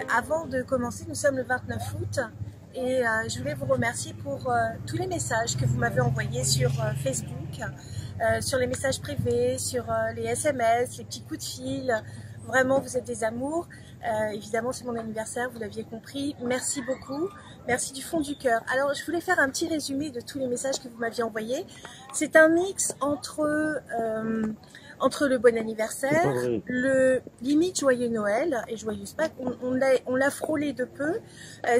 Avant de commencer, nous sommes le 29 août et je voulais vous remercier pour tous les messages que vous m'avez envoyés sur Facebook, sur les messages privés, sur les SMS, les petits coups de fil. Vraiment, vous êtes des amours. Évidemment, c'est mon anniversaire, vous l'aviez compris. Merci beaucoup. Merci du fond du cœur. Alors, je voulais faire un petit résumé de tous les messages que vous m'aviez envoyés. C'est un mix entre le bon anniversaire, le limite joyeux Noël et joyeuse Pâques. On l'a frôlé de peu.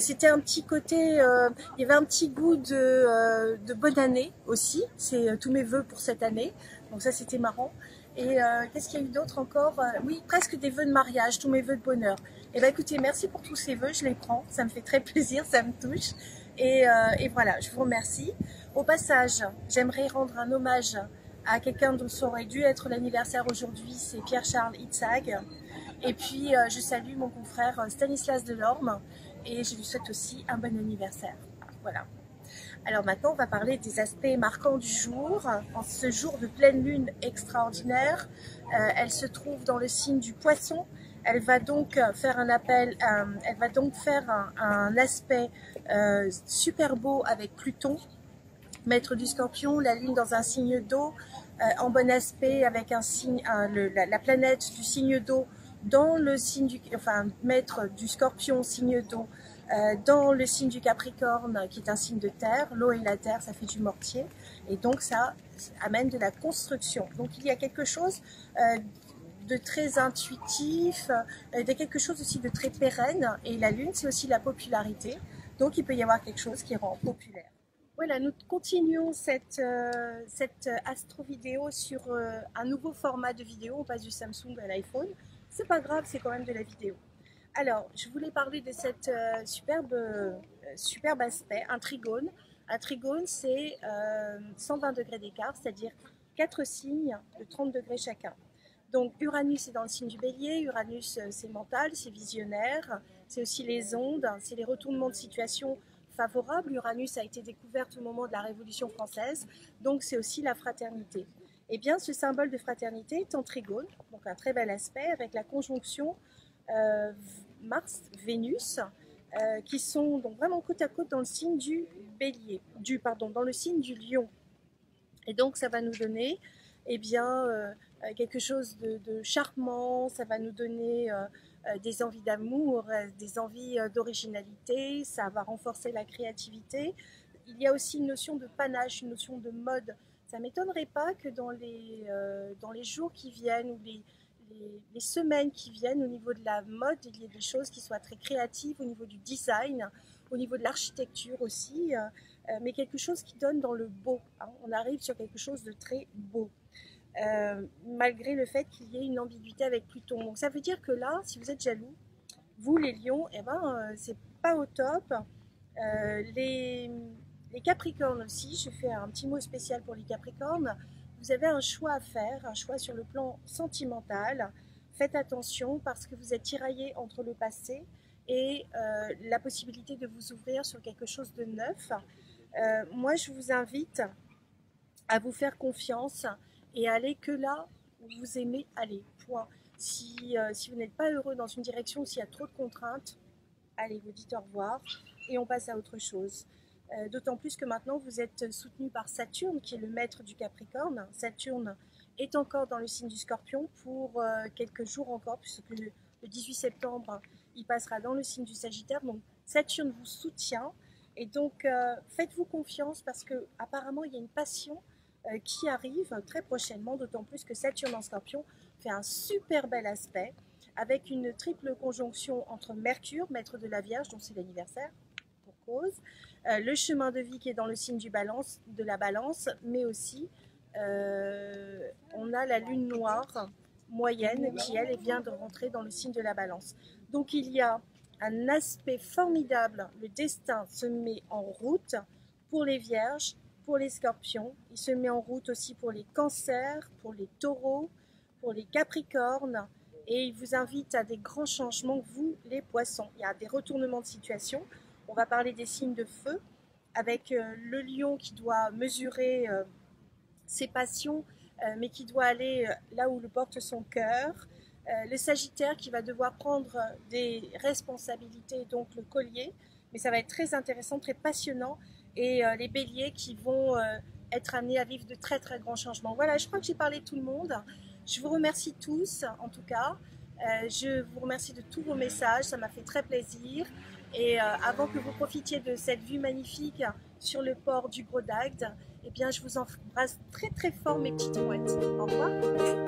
C'était un petit côté, il y avait un petit goût de bonne année aussi. C'est tous mes vœux pour cette année. Donc ça, c'était marrant. Et qu'est-ce qu'il y a eu d'autre encore? Oui, presque des vœux de mariage, tous mes vœux de bonheur. Et bien écoutez, merci pour tous ces vœux, je les prends. Ça me fait très plaisir, ça me touche. Et voilà, je vous remercie. Au passage, j'aimerais rendre un hommage à quelqu'un dont ça aurait dû être l'anniversaire aujourd'hui, c'est Pierre-Charles Itzag. Et puis, je salue mon confrère Stanislas Delorme et je lui souhaite aussi un bon anniversaire. Voilà. Alors maintenant, on va parler des aspects marquants du jour. En ce jour de pleine lune extraordinaire, elle se trouve dans le signe du Poisson. Elle va donc faire un appel, elle va donc faire un aspect super beau avec Pluton, maître du Scorpion, la lune dans un signe d'eau, en bon aspect avec un signe, la planète du signe d'eau dans le signe du, enfin maître du Scorpion, signe d'eau, dans le signe du Capricorne qui est un signe de terre. L'eau et la terre, ça fait du mortier et donc ça amène de la construction. Donc il y a quelque chose de très intuitif, de quelque chose aussi de très pérenne, et la lune c'est aussi la popularité, donc il peut y avoir quelque chose qui rend populaire. Voilà, nous continuons cette astro vidéo sur un nouveau format de vidéo. On passe du Samsung à l'iPhone. C'est pas grave, c'est quand même de la vidéo. Alors, je voulais parler de cette superbe aspect, un trigone. Un trigone, c'est 120 degrés d'écart, c'est-à-dire 4 signes de 30 degrés chacun. Donc Uranus est dans le signe du Bélier. Uranus, c'est mental, c'est visionnaire, c'est aussi les ondes, c'est les retournements de situation favorable. Uranus a été découverte au moment de la Révolution française, donc c'est aussi la fraternité. Eh bien, ce symbole de fraternité est en trigone, donc un très bel aspect avec la conjonction Mars-Vénus, qui sont donc vraiment côte à côte dans le signe du Bélier, dans le signe du Lion. Et donc, ça va nous donner, eh bien, quelque chose de charmant. Ça va nous donner des envies d'amour, des envies d'originalité, ça va renforcer la créativité. Il y a aussi une notion de panache, une notion de mode. Ça ne m'étonnerait pas que dans les jours qui viennent ou les semaines qui viennent, au niveau de la mode, il y ait des choses qui soient très créatives, au niveau du design, au niveau de l'architecture aussi, mais quelque chose qui donne dans le beau, hein. On arrive sur quelque chose de très beau. Malgré le fait qu'il y ait une ambiguïté avec Pluton. Donc ça veut dire que là, si vous êtes jaloux, vous les lions, eh ben, c'est pas au top. Les Capricornes aussi, je fais un petit mot spécial pour les Capricornes. Vous avez un choix à faire, un choix sur le plan sentimental. Faites attention parce que vous êtes tiraillé entre le passé et la possibilité de vous ouvrir sur quelque chose de neuf. Moi, je vous invite à vous faire confiance et aller que là où vous aimez aller, point. Si vous n'êtes pas heureux dans une direction, s'il y a trop de contraintes, allez, vous dites au revoir et on passe à autre chose. D'autant plus que maintenant vous êtes soutenu par Saturne qui est le maître du Capricorne. Saturne est encore dans le signe du Scorpion pour quelques jours encore, puisque le 18 septembre il passera dans le signe du Sagittaire. Donc Saturne vous soutient et donc faites-vous confiance parce que apparemment il y a une passion qui arrive très prochainement, d'autant plus que Saturne en Scorpion fait un super bel aspect avec une triple conjonction entre Mercure, maître de la Vierge, dont c'est l'anniversaire pour cause, le chemin de vie qui est dans le signe de la Balance, mais aussi on a la lune noire moyenne qui elle vient de rentrer dans le signe de la Balance. Donc il y a un aspect formidable, le destin se met en route pour les Vierges, pour les Scorpions, il se met en route aussi pour les Cancers, pour les Taureaux, pour les Capricornes et il vous invite à des grands changements, vous les Poissons. Il y a des retournements de situation. On va parler des signes de feu avec le Lion qui doit mesurer ses passions mais qui doit aller là où le porte son cœur. Le Sagittaire qui va devoir prendre des responsabilités, donc le Collier, mais ça va être très intéressant, très passionnant, et les Béliers qui vont être amenés à vivre de très très grands changements. Voilà, je crois que j'ai parlé de tout le monde. Je vous remercie tous, en tout cas. Je vous remercie de tous vos messages, ça m'a fait très plaisir. Et avant que vous profitiez de cette vue magnifique sur le port du Gros d'Agde, eh bien, je vous embrasse très très fort, mes petites mouettes. Au revoir.